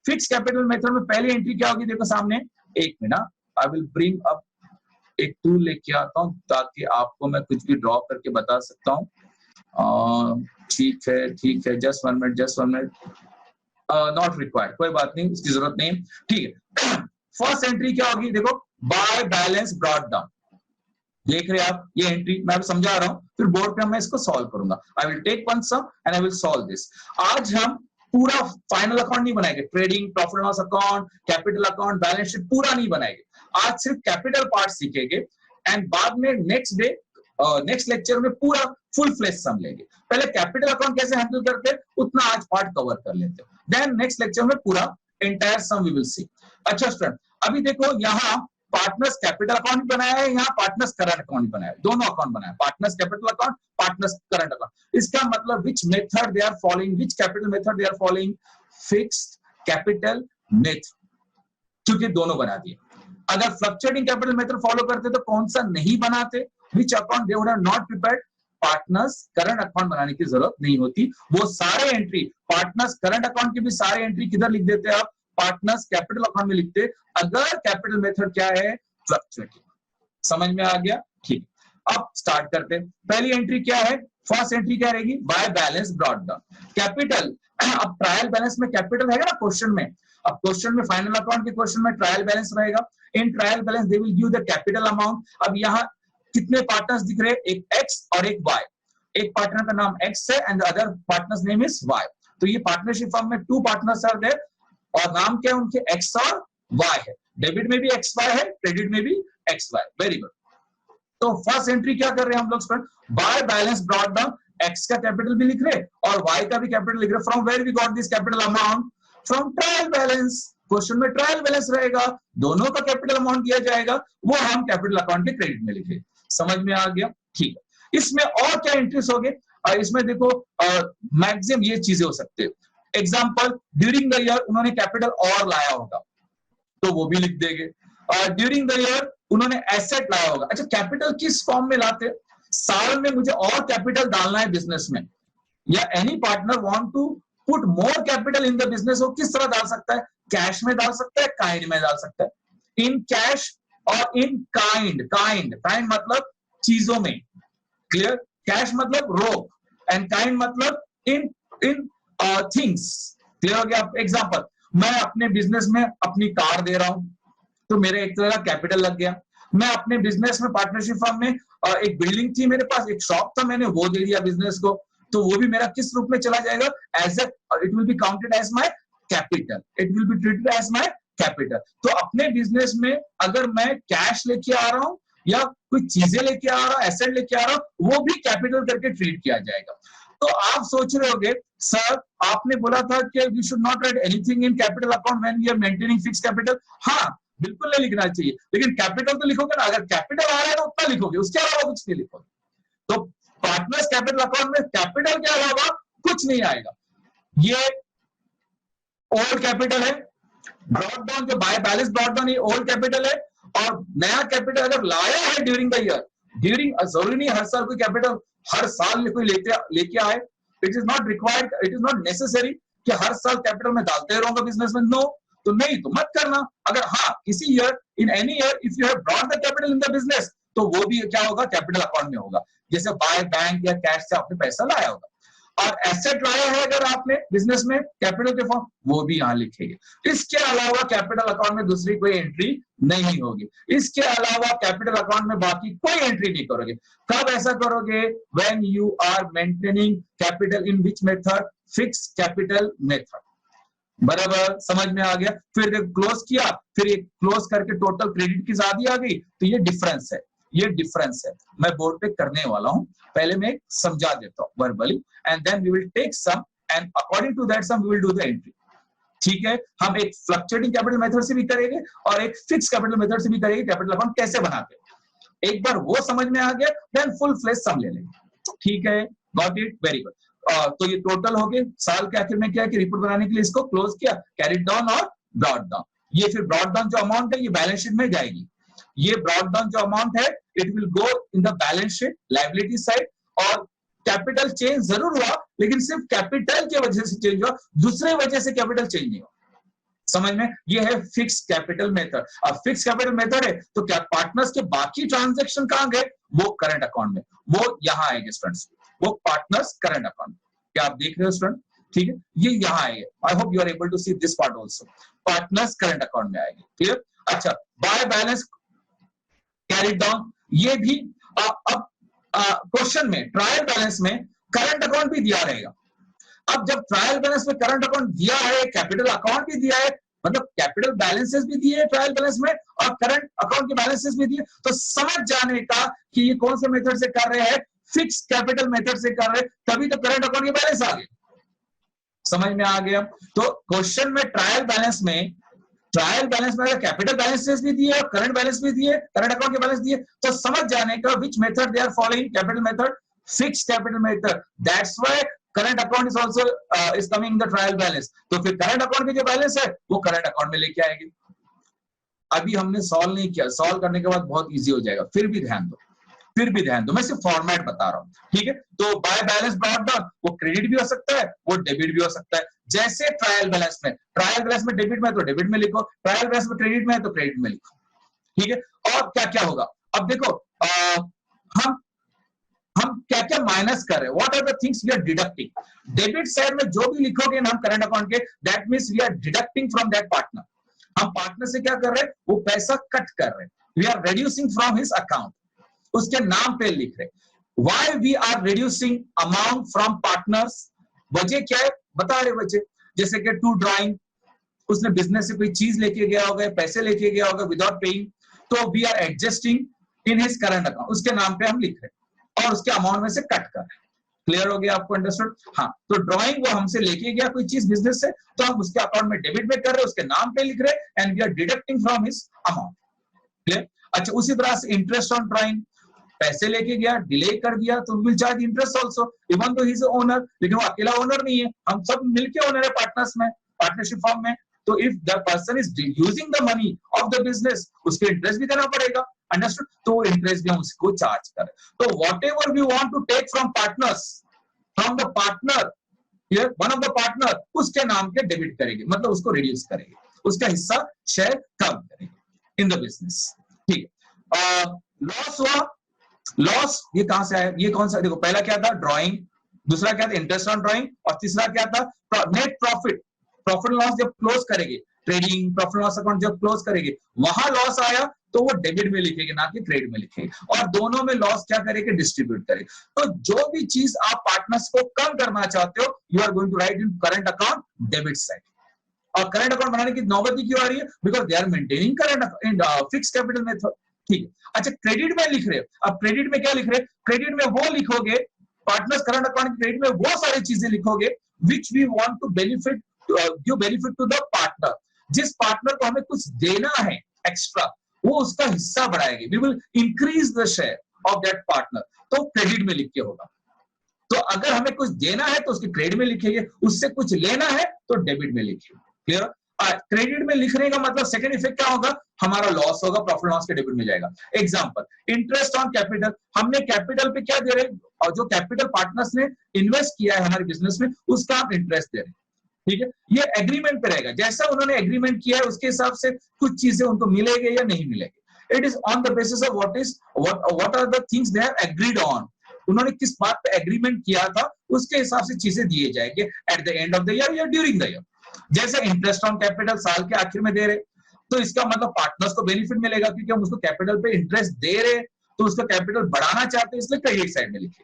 फिक्स कैपिटल मेथड में पहली एंट्री क्या होगी, देखो सामने, एक minute, I will bring up एक टूल लेके आता हूं ताकि आपको मैं कुछ भी ड्रॉ करके बता सकता हूं। ठीक है, just one minute, not required, कोई बात नहीं, उसकी जरूरत नहीं। ठीक है, फर्स्ट एंट्री क्या होगी, देखो, बाय बैलेंस ब्रॉट डाउन, देख रहे आप, ये एंट्री मैं समझा रहा हूं, फिर बोर्ड पे मैं इसको सॉल्व करूंगा। I will take one sum and I will solve this. आज हम पूरा फाइनल अकाउंट नहीं बनाएंगे, trading, profit loss account, capital account, balance sheet पूरा नहीं बनाएंगे, आज सिर्फ कैपिटल पार्ट सीखेंगे, एंड बाद में नेक्स्ट लेक्चर में पूरा फुल फ्लेश सम लेंगे। पहले कैपिटल अकाउंट कैसे हैंडल करते हैं उतना आज पार्ट कवर कर लेते हैं, देन नेक्स्ट लेक्चर में पूरा entire sum we will see. अच्छा स्टूडेंट, अभी देखो यहाँ पार्टनर्स कैपिटल अकाउंट बनाया है, यहाँ पार्टनर्स करंट अकाउंट बनाया है, दोनों अकाउंट बनाया है, partners capital account, partners current account. इसका मतलब which method they are following, which capital method they are following, fixed capital method, क्योंकि दोनों बना दिए। अगर फ्लक्चुएटिंग कैपिटल मेथड फॉलो करते तो कौन सा नहीं बनाते, which account they would have not prepared, partners current account बनाने की जरूरत नहीं होती। वो सारे एंट्री पार्टनर्स करंट अकाउंट की भी सारे एंट्री किधर लिख देते आप, पार्टनर्स कैपिटल अकाउंट में लिखते, अगर कैपिटल मेथड क्या है, फ्लक्चुएटिंग। समझ में आ गया? ठीक। अब स्टार्ट करते हैं। पहली एंट्री क्या है, फर्स्ट एंट्री क्या रहेगी, by balance brought down capital. अब ट्रायल बैलेंस में कैपिटल है ना क्वेश्चन में, अब क्वेश्चन में फाइनल अकाउंट के क्वेश्चन में ट्रायल बैलेंस रहेगा। In trial balance they will give the capital amount. अब यहाँ कितने पार्टनर्स दिख रहे हैं, एक एक्स और एक वाई। एक पार्टनर का नाम एक्स है and other partner's name is Y. तो ये पार्टनरशिप फर्म में टू पार्टनर्स आर देयर और नाम क्या है उनके, एक्स और वाई है। डेबिट में भी एक्स वाई है, क्रेडिट में भी एक्स वाई। Very good. तो फर्स्ट एंट्री क्या कर रहे हैं हम लोग student, by balance brought down, x का कैपिटल भी लिख रहे और वाई का भी कैपिटल लिख रहे। From where we got this capital amount, from trial balance. Question में ट्रायल बैलेंस रहेगा, दोनों का कैपिटल अमाउंट दिया जाएगा, वो हम कैपिटल अकाउंट के क्रेडिट में लिखे। समझ में आ गया? ठीक है। इसमें और क्या एंट्रीज हो गए, इसमें देखो मैक्सिमम ये चीजें हो सकते हैं। एग्जांपल, ड्यूरिंग द ईयर उन्होंने कैपिटल और लाया होगा तो वो भी लिख देंगे। ड्यूरिंग द ईयर उन्होंने एसेट लाया होगा। अच्छा, कैपिटल किस फॉर्म में लाते, साल में मुझे और कैपिटल डालना है बिजनेस में, या any partner want to put more capital in the business, वो किस तरह डाल सकता है, कैश में डाल सकता है, काइंड में डाल सकता है। इन कैश और इन काइंड। काइंड मतलब चीजों में, क्लियर। कैश मतलब रोक एंड काइंड मतलब इन इन थिंग्स। क्लियर हो गया? एग्जांपल, मैं अपने बिजनेस में अपनी कार दे रहा हूं तो मेरे एक तरह का कैपिटल लग गया। मैं अपने बिजनेस में पार्टनरशिप फर्म में एक बिल्डिंग थी मेरे पास, एक शॉप था, मैंने वो दे दिया बिजनेस को, तो वो भी मेरा किस रूप में चला जाएगा, as a, it will be counted as my capital, it will be treated as my capital. तो अपने बिजनेस में अगर मैं कैश लेके आ रहा हूं या कोई चीजें लेके आ रहा हूं, एसेट लेके आ रहा हूं, वो भी कैपिटल करके ट्रीट किया जाएगा। तो आप सोच रहे होगे, सर आपने बोला था कि we should not write anything in capital account when we are maintaining fix capital. हाँ, बिल्कुल नहीं लिखना चाहिए, लेकिन कैपिटल तो लिखोगे ना। अगर कैपिटल आ रहा है तो उतना लिखोगे, उसके अलावा कुछ नहीं लिखोगे। तो पार्टनर्स कैपिटल अकाउंट में कैपिटल के अलावा कुछ नहीं आएगा। ये ओल्ड कैपिटल है, ब्रॉट डाउन जो बाय बैलेंस ब्रॉट डाउन, ये ओल्ड कैपिटल है। और नया कैपिटल अगर लाया है ड्यूरिंग द ईयर, ड्यूरिंग, जरूरी नहीं हर साल कोई कैपिटल हर साल कोई लेके आए, it is not required, it is not necessary कि हर साल कैपिटल में डालते रहूंगा बिजनेस में। नो, तो नहीं तो मत करना। अगर हाँ किसी year, in any year if you have brought the capital in the business, तो वो भी क्या होगा, कैपिटल अकाउंट में होगा। जैसे बाय बैंक या कैश से आपने पैसा लाया होगा। और एसेट लाया है अगर आपने बिजनेस में कैपिटल के फॉर्म, वो भी यहां लिखेंगे। इसके अलावा कैपिटल अकाउंट में दूसरी कोई एंट्री नहीं होगी। इसके अलावा कैपिटल अकाउंट में बाकी कोई एंट्री नहीं करोगे। कब ऐसा करोगे, when you are maintaining capital in which method, fix capital method. बराबर, समझ में आ गया? फिर क्लोज किया, फिर ये क्लोज करके टोटल क्रेडिट की आधी आ गई, तो ये डिफरेंस है, ये डिफरेंस है। मैं बोर्ड पे करने वाला हूं, पहले मैं समझा देता हूं verbally, and then we will take sum and according to that sum we will do the entry. ठीक है, हम एक फ्लक्चुएटिंग कैपिटल मेथड से भी करेंगे और एक फिक्स कैपिटल मेथड से भी करेंगे, कैपिटल अकाउंट कैसे बनाते हैं। एक बार वो समझ में आ गया, देन फुल फ्लेज सम ले लेंगे। ठीक है, गॉट इट, वेरी गुड। तो ये टोटल हो गए। साल के आखिर में क्या है कि रिपोर्ट बनाने के लिए इसको क्लोज किया, कैरिड डाउन और ब्रॉट डाउन। ये फिर ब्रॉट डाउन जो अमाउंट है ये बैलेंस शीट में जाएगी। ये ब्रॉट डाउन जो अमाउंट है it will go in the balance sheet liability side. और कैपिटल चेंज जरूर हुआ, लेकिन सिर्फ कैपिटल की वजह से चेंज हुआ, दूसरे वजह से कैपिटल चेंज नहीं हुआ। समझ में? ये है फिक्स कैपिटल मेथड। अब फिक्स कैपिटल मेथड है तो क्या पार्टनर्स के बाकी ट्रांजैक्शन कहां गए, वो करंट अकाउंट में, वो यहां आएंगे स्टूडेंट्स, वो पार्टनर्स करंट अकाउंट। क्या आप देख रहे हो स्टूडेंट? ठीक है, ये यहां आएंगे। I hope you are able to see this part also. Partners current account में आएंगे। क्लियर? अच्छा, बाय बैलेंस कैरिड डाउन, ये भी अब क्वेश्चन में ट्रायल बैलेंस में करंट अकाउंट भी दिया रहेगा। अब जब ट्रायल बैलेंस में करंट अकाउंट दिया है, कैपिटल अकाउंट भी दिया है, मतलब कैपिटल बैलेंसेस भी दिए ट्रायल बैलेंस में और करंट अकाउंट के बैलेंसेस भी दिए, तो समझ जाने का कि ये कौन से मेथड से कर रहे हैं, फिक्स कैपिटल मेथड से कर रहे हैं, तभी तो करंट अकाउंट के बैलेंस आ गए। समझ में आ गया? तो क्वेश्चन में ट्रायल बैलेंस में कैपिटल बैलेंसेस भी दिए और करंट बैलेंस भी दिए, करंट अकाउंट के बैलेंस दिए, तो समझ जाने का which method they are following, capital method, fix capital method. That's why current account is also is coming in the trial balance. तो फिर करंट अकाउंट के जो बैलेंस है वो करंट अकाउंट में लेके आएंगे। अभी हमने सॉल्व नहीं किया, सॉल्व करने के बाद बहुत इजी हो जाएगा। फिर भी ध्यान दो, मैं सिर्फ फॉर्मेट बता रहा हूं, ठीक है। तो बाय बैलेंस ब्रॉट डाउन, वो क्रेडिट भी हो सकता है, वो डेबिट भी हो सकता है। जैसे ट्रायल बैलेंस में डेबिट में तो डेबिट में लिखो, ट्रायल बैलेंस में क्रेडिट में है तो क्रेडिट में लिखो, ठीक है। और क्या क्या होगा, अब देखो हम क्या क्या माइनस कर रहे हैं, what are the things we are deducting. Debit side में जो भी लिखोगे ना हम करंट अकाउंट के, that means we are deducting from that partner. हम पार्टनर से क्या कर रहे हैं, वो पैसा कट कर रहे हैं, we are reducing from his account, उसके नाम पे लिख रहे। Why we are reducing amount from partners, वजह क्या है बता रहे वजह, जैसे कि टू ड्राइंग, उसने बिजनेस से कोई चीज लेके गया होगा, पैसे लेके गया होगा विदाउट पेइंग, तो we are adjusting in his current account, उसके नाम पे हम लिख रहे हैं और उसके अमाउंट में से कट कर रहे हैं। क्लियर हो गया आपको, अंडरस्टूड? हाँ, तो ड्राइंग वो हमसे लेके गया कोई चीज बिजनेस से, तो हम उसके अकाउंट में डेबिट में कर रहे हैं, उसके नाम पे लिख रहे हैं and we are deducting from his amount. Clear? अच्छा, उसी तरह से इंटरेस्ट ऑन ड्राइंग, पैसे लेके गया, डिले कर दिया, तो will charge interest also, even though he is owner, लेकिन वो अकेला ओनर नहीं है, हम सब मिलके ओनर है पार्टनर्स में, पार्टनरशिप फॉर्म में। तो if the person is using the money of the business, उसके इंटरेस्ट भी देना पड़ेगा, अंडरस्टूड? तो इंटरेस्ट भी हम उसको चार्ज करें। तो whatever we want to take from partners, from the partner, one of the partner, उसके नाम के डेबिट करेंगे, मतलब उसको रिड्यूस करेंगे, उसका हिस्सा शेयर कम करेंगे इन द बिजनेस, ठीक है। लॉस हुआ, लॉस ये कहां से आया, ये कौन सा, देखो पहला क्या था ड्राइंग, दूसरा क्या था इंटरेस्ट ऑन ड्राइंग, और तीसरा क्या था नेट प्रॉफिट। प्रॉफिट लॉस जब क्लोज करेंगे, ट्रेडिंग प्रॉफिट लॉस अकाउंट जब क्लोज करेंगे, वहां लॉस आया तो वो डेबिट में लिखेंगे ना कि क्रेडिट में लिखेंगे, और दोनों में लॉस क्या करेंगे, डिस्ट्रीब्यूट करेंगे। तो जो भी चीज आप पार्टनर्स को कम करना चाहते हो, you are going to write in current account debit side. और करंट अकाउंट बनाने की नौबत क्यों आ रही है, because they are maintaining current fix capital method, ठीक है। अच्छा, क्रेडिट में लिख रहे हो, अब क्रेडिट में क्या लिख रहे हैं, क्रेडिट में वो लिखोगे, पार्टनर्स करंट अकाउंट क्रेडिट में वो सारी चीजें लिखोगे which we want to benefit, give benefit to the partner. जिस पार्टनर को हमें कुछ देना है एक्स्ट्रा, वो उसका हिस्सा बढ़ाएंगे, we will increase the share of that partner, तो क्रेडिट में लिख के होगा। तो अगर हमें कुछ देना है तो उसके क्रेडिट में लिखेंगे, उससे कुछ लेना है तो डेबिट में लिखेंगे। क्लियर? क्रेडिट में लिखने का मतलब सेकंड इफेक्ट क्या होगा, हमारा लॉस होगा, प्रॉफिट लॉस के डेबिट में जाएगा। एग्जांपल, इंटरेस्ट ऑन कैपिटल, हमने कैपिटल पे क्या दे रहे हैं, और जो कैपिटल पार्टनर्स ने इन्वेस्ट किया है हमारे बिजनेस में, उसका हम इंटरेस्ट दे रहे हैं, ठीक है। ये एग्रीमेंट पे रहेगा, जैसा उन्होंने एग्रीमेंट किया है उसके हिसाब से कुछ चीजें उनको मिलेंगे या नहीं मिलेंगे। It is on the basis of what are the things they have agreed on, उन्होंने किस बात पे एग्रीमेंट किया था, उसके हिसाब से चीजें दिए जाएंगे at the end of the year या ड्यूरिंग द ईयर। जैसे इंटरेस्ट ऑन कैपिटल साल के आखिर में दे रहे, तो इसका मतलब पार्टनर्स को बेनिफिट मिलेगा, क्योंकि हम उसको कैपिटल पे इंटरेस्ट दे रहे, तो उसका कैपिटल बढ़ाना चाहते हैं, इसलिए क्रेडिट साइड में लिखे।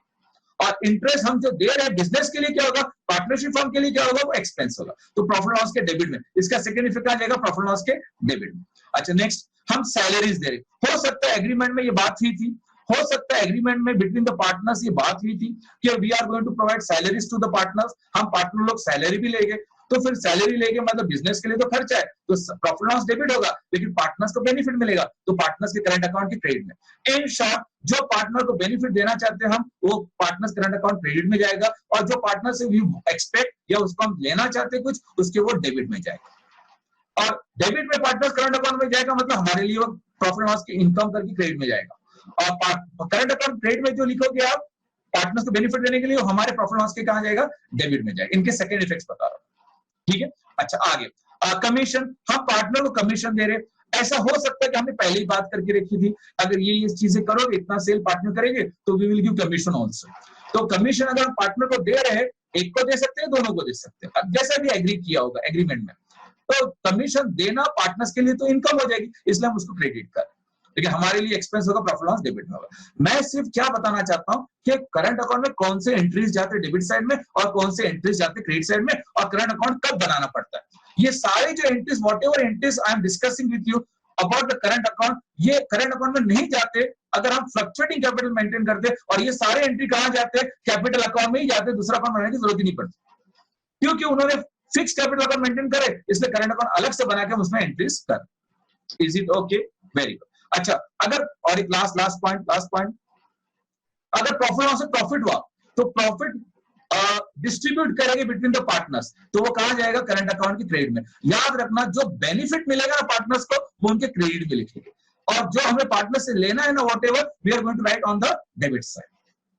और इंटरेस्ट हम जो दे रहे हैं बिजनेस के लिए क्या होगा, पार्टनरशिप फर्म के लिए क्या होगा, वो एक्सपेंस होगा, तो प्रॉफिट लॉस के डेबिट में, इसका सेकंड इफेक्ट आ जाएगा प्रॉफिट लॉस के डेबिट में। अच्छा, नेक्स्ट, हम सैलरीज दे रहे, हो सकता है एग्रीमेंट में ये बात हुई थी, हो सकता है एग्रीमेंट में बिटवीन द पार्टनर्स ये बात हुई थी कि we are going to provide salaries to the partners, हम पार्टनर लोग सैलरी भी लेंगे, तो फिर सैलरी लेके मतलब बिजनेस के लिए तो खर्चा है, तो प्रॉफिट लॉस डेबिट होगा, लेकिन पार्टनर्स को बेनिफिट मिलेगा, तो पार्टनर्स के करंट अकाउंट के क्रेडिट में। इन शॉर्ट, जो पार्टनर को बेनिफिट देना चाहते हैं हम, वो पार्टनर्स करंट अकाउंट क्रेडिट में जाएगा, और जो पार्टनर से वी एक्सपेक्ट या उसको हम लेना चाहते हैं कुछ, उसके वो डेबिट में जाएगा। और डेबिट में पार्टनर्स करंट अकाउंट में जाएगा, मतलब हमारे लिए वो प्रॉफिट लॉस की इनकम करके क्रेडिट में जाएगा। और करंट अकाउंट क्रेडिट में जो लिखोगे आप पार्टनर्स को बेनिफिट देने के लिए, हमारे प्रॉफिट लॉस के कहां जाएगा, डेबिट में जाएगा। इनके सेकंड इफेक्ट्स बता रहा हूं, ठीक है। अच्छा, आगे कमीशन, हम पार्टनर को कमीशन दे रहे, ऐसा हो सकता है कि हमने पहले ही बात करके रखी थी, अगर ये चीजें करोगे, इतना सेल पार्टनर करेंगे, तो we will give commission also. तो कमीशन अगर हम पार्टनर को दे रहे हैं, एक को दे सकते हैं, दोनों को दे सकते हैं, जैसा भी एग्री किया होगा एग्रीमेंट में, तो कमीशन देना पार्टनर्स के लिए तो इनकम हो जाएगी, इसलिए हम उसको क्रेडिट कर, लेकिन हमारे लिए एक्सपेंस होगा, प्रॉफिट लॉस डेबिट में होगा। मैं सिर्फ क्या बताना चाहता हूं कि करंट अकाउंट में कौन से एंट्रीज जाते हैं डेबिट साइड में, और कौन से एंट्रीज जाते हैं क्रेडिट साइड में, और करंट अकाउंट कब बनाना पड़ता है। ये सारे जो entries, whatever entries I am discussing with you about the current account, ये करंट अकाउंट में नहीं जाते अगर हम फ्लक्चुएटिंग कैपिटल मेंटेन करते, और ये सारे एंट्री कहां जाते हैं, कैपिटल अकाउंट में ही जाते, दूसरा अकाउंट बनाने की जरूरत ही नहीं पड़ती, क्योंकि उन्होंने फिक्स कैपिटल अकाउंट मेंटेन करे, इसलिए करंट अकाउंट अलग से बना के हम उसमें एंट्रीज कर। Is it okay? Very good. अच्छा, अगर, और एक लास्ट पॉइंट, अगर प्रॉफिट लॉस से प्रॉफिट हुआ, तो प्रॉफिट डिस्ट्रीब्यूट करेंगे बिटवीन द पार्टनर्स, तो वो कहा जाएगा करंट अकाउंट की क्रेडिट में। याद रखना, जो बेनिफिट मिलेगा ना पार्टनर्स को, वो उनके क्रेडिट में लिखेंगे, और जो हमें पार्टनर से लेना है ना, whatever we are going to write on the debit side.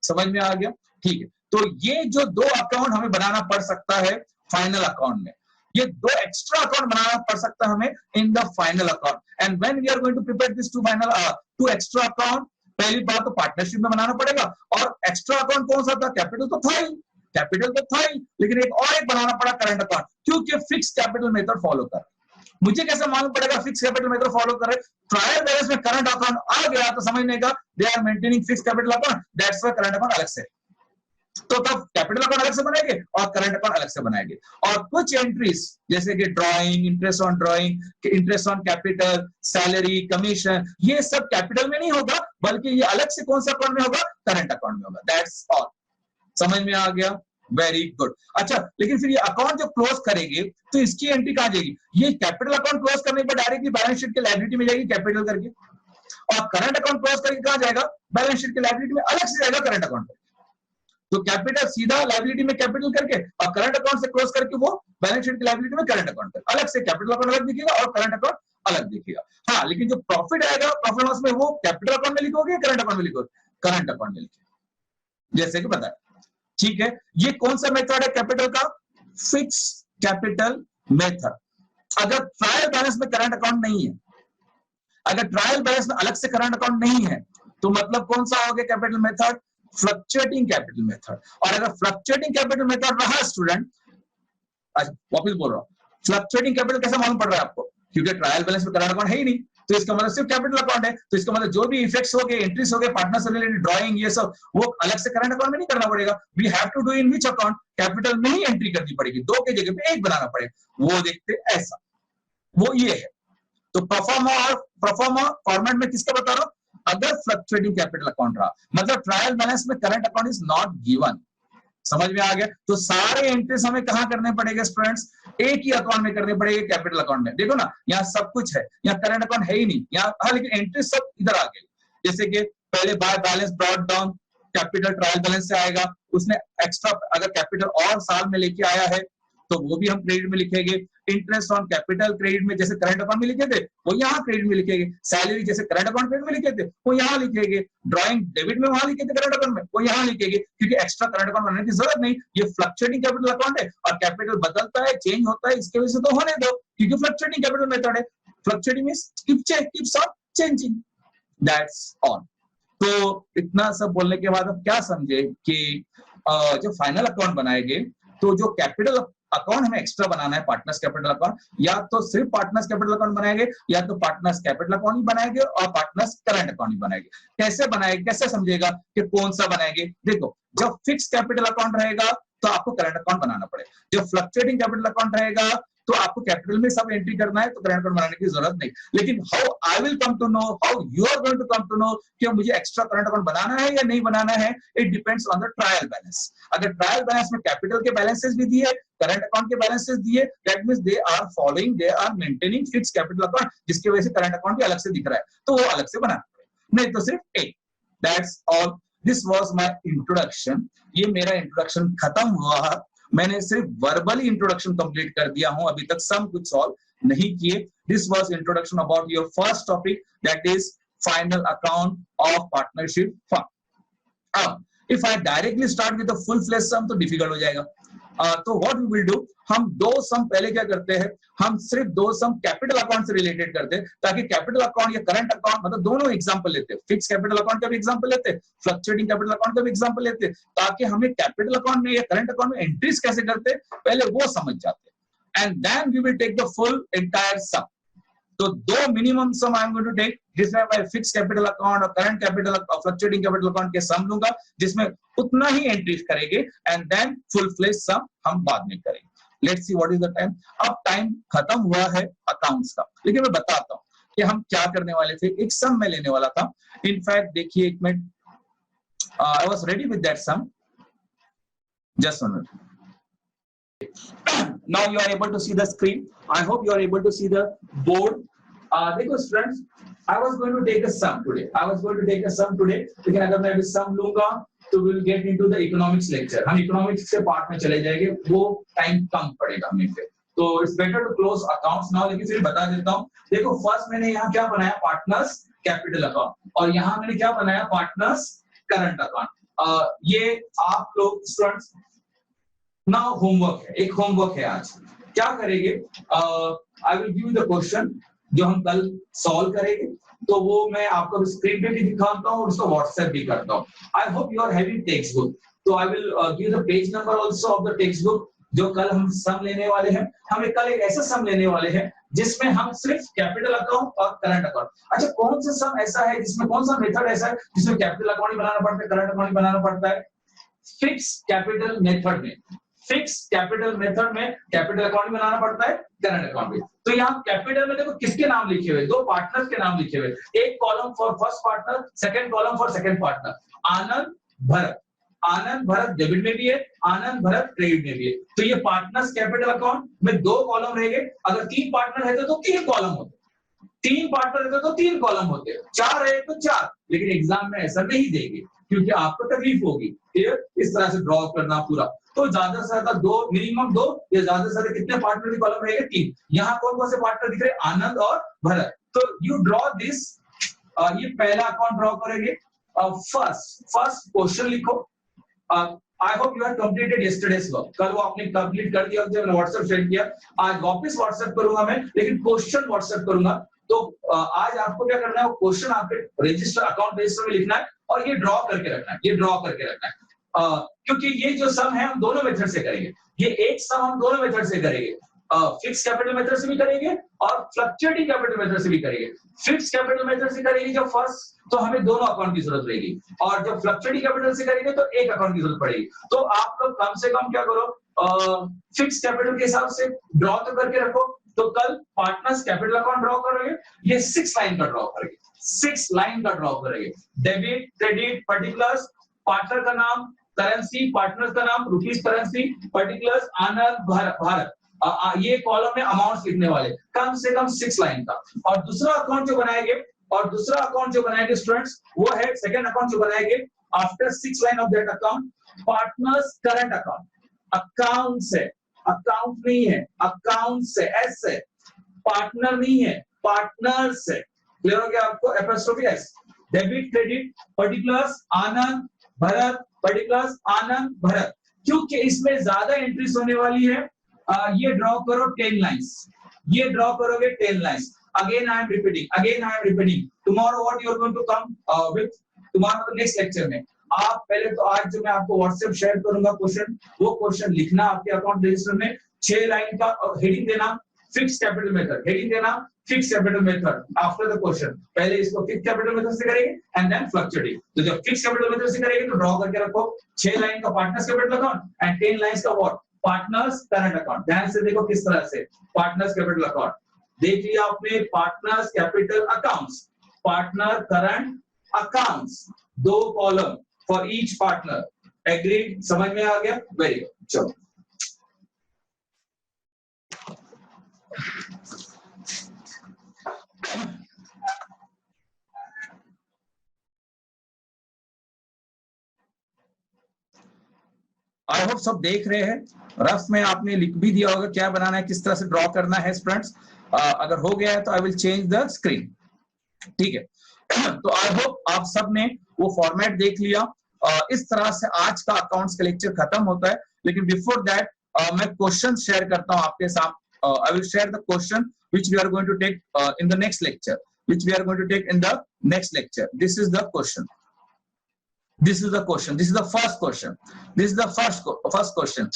समझ में आ गया? ठीक है, तो ये जो दो अकाउंट हमें बनाना पड़ सकता है फाइनल अकाउंट में, ये दो एक्स्ट्रा अकाउंट बनाना पड़ सकता है हमें in the final account. And when we are going to prepare this two extra account, पहली बात तो पार्टनरशिप में बनाना पड़ेगा, और एक्स्ट्रा अकाउंट कौन सा था? कैपिटल तो था ही, कैपिटल तो था ही, लेकिन एक बनाना पड़ा करंट अकाउंट, क्योंकि फिक्स कैपिटल मेथड फॉलो कर। मुझे कैसे मालूम पड़ेगा फिक्स कैपिटल मेथड फॉलो करे? ट्रायल बैलेंस में करंट अकाउंट आ गया तो समझने का they are maintaining fix capital account, that's why current account अलग से, तो तब कैपिटल अकाउंट अलग से बनाएंगे और करंट अकाउंट अलग से बनाएंगे। और कुछ एंट्रीज जैसे कि drawing, interest on drawing, interest on capital, salary, commission, ये सब कैपिटल में नहीं होगा, बल्कि ये अलग से कौन सा अकाउंट में होगा? करंट अकाउंट में होगा। That's all. समझ में आ गया? Very good. अच्छा, लेकिन फिर ये अकाउंट जो क्लोज करेंगे तो इसकी एंट्री कहां जाएगी? ये कैपिटल अकाउंट क्लोज करने पर डायरेक्टली बैलेंस शीट के लायबिलिटी में जाएगी कैपिटल करके, और करंट अकाउंट क्लोज करके कहां जाएगा? बैलेंस शीट के लायबिलिटी में अलग से जाएगा करंट अकाउंट। तो कैपिटल सीधा लायबिलिटी में कैपिटल करके, और करंट अकाउंट से क्लोज करके वो बैलेंस शीट की लायबिलिटी में करंट अकाउंट कर, अलग से कैपिटल अकाउंट अलग दिखेगा और करंट अकाउंट अलग दिखेगा। हाँ, लेकिन जो प्रॉफिट आएगा प्रॉफिट लॉस में, वो कैपिटल अकाउंट में लिखोगे करंट अकाउंट में लिखोगे? करंट अकाउंट में लिखोगे, जैसे कि बताया। ठीक है, ये कौन सा मेथड है कैपिटल का? Fix capital method. अगर ट्रायल बैलेंस में करंट अकाउंट नहीं है, अगर ट्रायल बैलेंस में अलग से करंट अकाउंट नहीं है, तो मतलब कौन सा हो गया capital method? Fluctuating capital method. और अगर फ्लक्चुएटिंग कैपिटल मेथड रहा स्टूडेंट, वापिस बोल रहा हूं, फ्लक्चुएटिंग कैपिटल कैसे मालूम पड़ रहा है आपको? क्योंकि ट्रायल बैलेंस में करंट अकाउंट है ही नहीं, तो इसका मतलब सिर्फ कैपिटल अकाउंट है, तो इसका मतलब जो भी इफेक्ट्स हो गए, एंट्रीज हो गए, पार्टनर से रिलेटेड ड्राइंग, ये सब वो अलग से करंट अकाउंट में नहीं करना पड़ेगा। We have to do in which account? Capital में ही एंट्री करनी पड़ेगी, दो के जगह पे एक बनाना पड़ेगा। वो देखते ऐसा, वो ये है। तो परफॉर्मा फॉर्मेट में किसका बता रहा हूं? अगर फ्लक्चुएटिंग कैपिटल अकाउंट रहा, मतलब ट्रायल बैलेंस में current account is not given. समझ में आ गया? तो सारे एंट्रीज हमें कहां करने पड़ेंगे स्टूडेंट्स? एक ही अकाउंट में करने पड़ेंगे, कैपिटल अकाउंट में। देखो ना, यहाँ सब कुछ है, यहाँ करंट अकाउंट है ही नहीं यहाँ, हाँ, लेकिन एंट्री सब इधर आ गई। जैसे कि पहले by balance brought down, capital trial balance से आएगा, उसने एक्स्ट्रा अगर कैपिटल और साल में लेके आया है तो वो भी हम क्रेडिट में लिखेंगे। इंटरेस्ट ऑन कैपिटल क्रेडिट में जैसे करंट अकाउंट में लिखे थे, वो यहाँ क्रेडिट में लिखेंगे। सैलरी जैसे करंट अकाउंट में लिखे थे, वो यहाँ लिखेंगे। ड्राइंग डेबिट में वहां लिखे थे करंट अकाउंट में, वो यहाँ लिखेंगे, क्योंकि एक्स्ट्रा करंट अकाउंट बनाने की जरूरत नहीं। ये फ्लक्चुएटिंग कैपिटल अकाउंट है और कैपिटल बदलता है, चेंज होता है, इसके वजह से तो होने दो, क्योंकि फ्लक्चुएटिंग कैपिटल मेथड है। Fluctuating means keeps on changing, that's all. तो इतना सब बोलने के बाद हम क्या समझे कि जब फाइनल अकाउंट बनाएंगे तो जो कैपिटल अकाउंट हमें एक्स्ट्रा बनाना है, पार्टनर्स कैपिटल अकाउंट, या तो सिर्फ पार्टनर्स कैपिटल अकाउंट बनाएंगे, या तो पार्टनर्स कैपिटल अकाउंट ही बनाएंगे और पार्टनर्स करंट अकाउंट ही बनाएंगे। कैसे बनाएंगे, कैसे समझेगा कि कौन सा बनाएंगे? देखो, जब फिक्स कैपिटल अकाउंट रहेगा तो आपको करंट अकाउंट बनाना पड़ेगा। जब फ्लक्चुएटिंग कैपिटल अकाउंट रहेगा तो आपको कैपिटल में सब एंट्री करना है, तो करंट अकाउंट बनाने की जरूरत नहीं। लेकिन how I will come to know, how you are going to come to know कि मुझे एक्स्ट्रा करंट अकाउंट बनाना है या नहीं बनाना है, it depends on the trial balance. अगर ट्रायल बैलेंस में कैपिटल के बैलेंसेस भी दिए, करंट अकाउंट के बैलेंसेस दिए, that means they are maintaining fix capital account, जिसकी वजह से करंट अकाउंट भी अलग से दिख रहा है, तो वो अलग से बनाना पड़ेगा, नहीं तो सिर्फ एक। That's all, this was my introduction. ये मेरा इंट्रोडक्शन खत्म हुआ, मैंने सिर्फ वर्बली इंट्रोडक्शन कंप्लीट कर दिया हूं, अभी तक सम कुछ सॉल्व नहीं किए। This was introduction about your first topic, that is final account of partnership firm. अब if I directly start with the full fledge sum तो डिफिकल्ट हो जाएगा। तो व्हाट वी विल डू, हम दो सम पहले क्या करते हैं, हम सिर्फ दो सम कैपिटल अकाउंट से रिलेटेड करते हैं, ताकि कैपिटल अकाउंट या करंट अकाउंट, मतलब दोनों एग्जांपल लेते हैं, फिक्स कैपिटल अकाउंट का भी एग्जांपल लेते हैं, फ्लक्चुएटिंग कैपिटल अकाउंट का भी एग्जांपल लेते हैं, ताकि हमें कैपिटल अकाउंट में या करंट अकाउंट में एंट्रीज कैसे करते हैं पहले वो समझ जाते हैं, and then we will take the full entire sum. तो दो minimum sum I am going to take, जिसमें मैं फिक्स कैपिटल अकाउंट और करंट कैपिटल और फ्लक्चुएटिंग कैपिटल अकाउंट के सम लूंगा, जिसमें उतना ही एंट्रीज करेंगे, and then full fledge sum हम बाद में करेंगे। Let's see what is the time. अब टाइम खत्म हुआ है अकाउंट्स का, लेकिन मैं बताता हूं कि हम क्या करने वाले थे। एक सम मैं लेने वाला था, इनफैक्ट देखिए एक minute, I was ready with that sum, just one minute. Now you are able to see the screen. I hope you are able to see the board. देखो students, I was going to take a sum today. लेकिन अगर मैं अभी sum लूंगा तो will get into the economics lecture, हम economics के part में चले जाएंगे, वो टाइम कम पड़ेगा हमें फिर, तो it's better to close accounts now. लेकिन फिर बता देता हूँ, देखो फर्स्ट मैंने यहाँ क्या बनाया, पार्टनर्स कैपिटल अकाउंट, और यहाँ मैंने क्या बनाया, पार्टनर्स करंट अकाउंट। ये आप लोग स्टूडेंट्स नाउ होमवर्क है, एक होमवर्क है आज, क्या करेंगे, आई will give you the question जो हम कल सॉल्व करेंगे, तो वो मैं आपको स्क्रीन पे भी दिखाता हूँ और उसको व्हाट्सएप भी करता हूँ। I hope you are having textbook, तो I will give the page number also of the textbook, जो कल हम सम लेने वाले हैं। हमें कल एक ऐसा सम लेने वाले हैं जिसमें हम सिर्फ कैपिटल अकाउंट और करंट अकाउंट, अच्छा कौन सा सम ऐसा है जिसमें, कौन सा मेथड ऐसा है जिसमें कैपिटल अकाउंट ही बनाना पड़ता है, करंट अकाउंट ही बनाना पड़ता है, फिक्स कैपिटल मेथड में, फिक्स कैपिटल मेथड में कैपिटल अकाउंट बनाना पड़ता है, करंट अकाउंट भी। तो यहाँ कैपिटल में देखो किसके नाम लिखे हुए, दो पार्टनर्स के नाम लिखे हुए, एक column for first partner, second column for second partner, Anand Bharat, Anand Bharat debit में भी है, आनंद भरत क्रेडिट में भी है। तो ये पार्टनर्स कैपिटल अकाउंट में दो कॉलम रहेंगे, अगर तीन पार्टनर रहते तो तीन कॉलम होते, तीन पार्टनर रहते तो तीन कॉलम होते, चार रहे तो चार, लेकिन एग्जाम में ऐसा नहीं देंगे क्योंकि आपको तकलीफ होगी इस तरह से ड्रॉ करना पूरा। तो ज्यादा से ज्यादा दो, मिनिमम दो, या ज्यादा से ज्यादा कितने पार्टनर की कॉलम रहेंगे, तीन। यहाँ कौन कौन से पार्टनर दिख रहे हैं, आनंद और भरत। तो यू ड्रॉ दिस, ये पहला अकाउंट ड्रॉ करेंगे। फर्स्ट क्वेश्चन लिखो, आई hope you have completed yesterday's work, कल वो आपने कंप्लीट कर दिया, मैंने व्हाट्सएप शेयर किया, आज वापस व्हाट्सएप करूंगा मैं, लेकिन क्वेश्चन व्हाट्सएप करूंगा। तो आज आपको क्या करना है, वो क्वेश्चन आपके रजिस्टर, अकाउंट रजिस्टर में लिखना है और ये ड्रॉ करके रखना है, ये ड्रॉ करके रखना है। क्योंकि ये जो सम है हम दोनों मेथड से करेंगे, ये एक सम हम दोनों मेथड से करेंगे, फिक्स कैपिटल मेथड से भी करेंगे और फ्लक्चुएटिंग कैपिटल मेथड से भी करेंगे। फिक्स कैपिटल मेथड से करेंगे जब फर्स्ट, तो हमें दोनों अकाउंट की जरूरत रहेगी, और जब फ्लक्चुएटिंग कैपिटल से करेंगे तो एक अकाउंट की जरूरत पड़ेगी। तो आप लोग कम से कम क्या करो, फिक्स कैपिटल के हिसाब से ड्रॉ तो करके रखो। तो कल पार्टनर्स कैपिटल अकाउंट ड्रॉ करोगे, ये 6 लाइन का ड्रॉ करेंगे, 6 लाइन का ड्रॉ करेंगे, डेबिट क्रेडिट पर्टिकुलर्स, पार्टनर का नाम करेंसी, पार्टनर का नाम रुपीस करेंसी, पर्टिकुलर्स आनंद भारत, ये कॉलम में अमाउंट्स लिखने वाले, कम से कम 6 लाइन का। और दूसरा अकाउंट जो बनाएंगे, और दूसरा अकाउंट जो बनाएंगे स्टूडेंट्स, वो है सेकंड अकाउंट जो बनाएंगे after 6 line of that account, partners current account. Account से, अकाउंट नहीं है, अकाउंट से, एस से, पार्टनर नहीं है, पार्टनर से, क्लियर हो गया आपको, apostrophe S, debit credit particulars Anand Bharat, particulars Anand Bharat. क्योंकि इसमें ज्यादा एंट्रीज होने वाली है, ये ड्रॉ करो 10 लाइंस, ये ड्रॉ करोगे 10 lines. Again I am repeating, tomorrow what you are going to come with, tomorrow next lecture में आप पहले तो आज जो मैं आपको व्हाट्सएप शेयर करूंगा क्वेश्चन, वो क्वेश्चन लिखना आपके अकाउंट रजिस्टर में, 6 लाइन का, और हेडिंग देना फिक्स कैपिटल मेथड, हेडिंग देना fix capital method after the question. पहले इसको फिक्स कैपिटल मेथड से करेंगे एंड देन फ्लक्चुएटिंग। तो जब फिक्स कैपिटल मेथड से करेंगे तो ड्रॉ करके रखो 6 लाइन का partners capital account and 10 lines का व्हाट, पार्टनर्स करंट अकाउंट। ध्यान से देखो किस तरह से पार्टनर्स कैपिटल अकाउंट देख लिया आपने, partners capital accounts, partner current accounts, 2 column for each partner. Agreed, समझ में आ गया, वेरी गुड। चलो आई होप सब देख रहे हैं, रफ में आपने लिख भी दिया होगा क्या बनाना है, किस तरह से ड्रॉ करना है स्टूडेंट्स। अगर हो गया है तो I will change the screen, ठीक है। तो आई होप आप सब ने वो फॉर्मेट देख लिया। इस तरह से आज का अकाउंट्स का लेक्चर खत्म होता है, लेकिन बिफोर दैट मैं क्वेश्चन शेयर करता हूं आपके साथ। I will share the question which we are going to take in the next lecture, which we are going to take in the next lecture. This is the question. This is the question. This is the first question. This is the first question.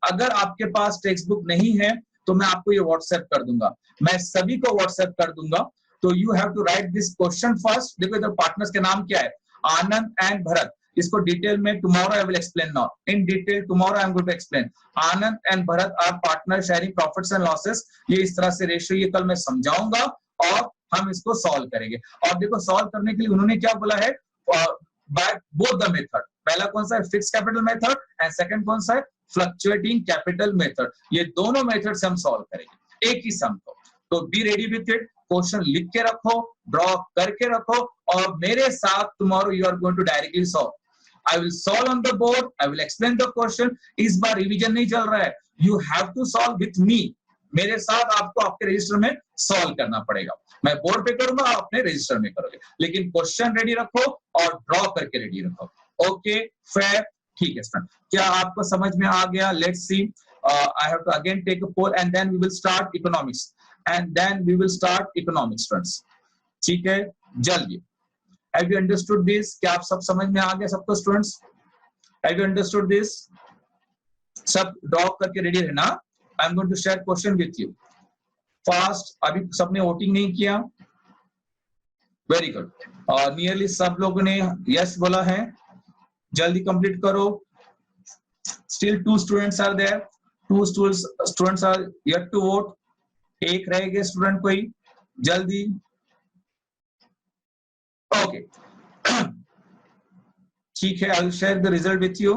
अगर आपके पास text book नहीं है तो मैं आपको ये WhatsApp कर दूंगा, मैं सभी को व्हाट्सएप कर दूंगा। तो you have to write this question first. देखो इधर पार्टनर्स के नाम क्या है, आनंद एंड भरत। इसको डिटेल में tomorrow I will explain, not in detail, tomorrow I am going to explain. Anand and Bharat are partner sharing profits and losses. ये इस तरह से रेशियो ये कल मैं समझाऊंगा और हम इसको सॉल्व करेंगे। और देखो सॉल्व करने के लिए उन्होंने क्या बोला है, बाय बोथ द मेथड। पहला कौन सा है, fix capital method, and second कौन सा है, फ्लक्चुएटिंग कैपिटल मेथड। ये दोनों मेथड से हम सॉल्व करेंगे एक ही सम को। तो be ready with it, question लिख के रखो, ड्रॉ करके रखो, और मेरे साथ tomorrow you are going to directly solve. I will solve on the board, I will explain the question. इस बार रिवीजन नहीं चल रहा है, you have to solve with me. मेरे साथ आपको आपके रजिस्टर में सॉल्व करना पड़ेगा. मैं बोर्ड पे करूंगा, आप अपने रजिस्टर में करोगे, लेकिन क्वेश्चन रेडी रखो और ड्रॉ करके रेडी रखो. ओके, फेयर, ठीक है स्टूडेंट. क्या आपको समझ में आ गया? Let's see. I have to again take a poll and then we will start economics. And then we will start economics, friends. ठीक है, जल्दी. Have you understood this? क्या आप सब समझ में आ गया सबको students? Have you understood this? सब ड्रॉप करके रेडी रहना. I am going to share question with you. Fast. अभी सबने वोटिंग नहीं किया? Very good. और नियरली सब लोगों ने यस बोला है. जल्दी कंप्लीट करो. Still 2 students are there. 2 students are yet to vote. एक रह गए स्टूडेंट कोई, जल्दी. ओके, ठीक है, I will share the result with you.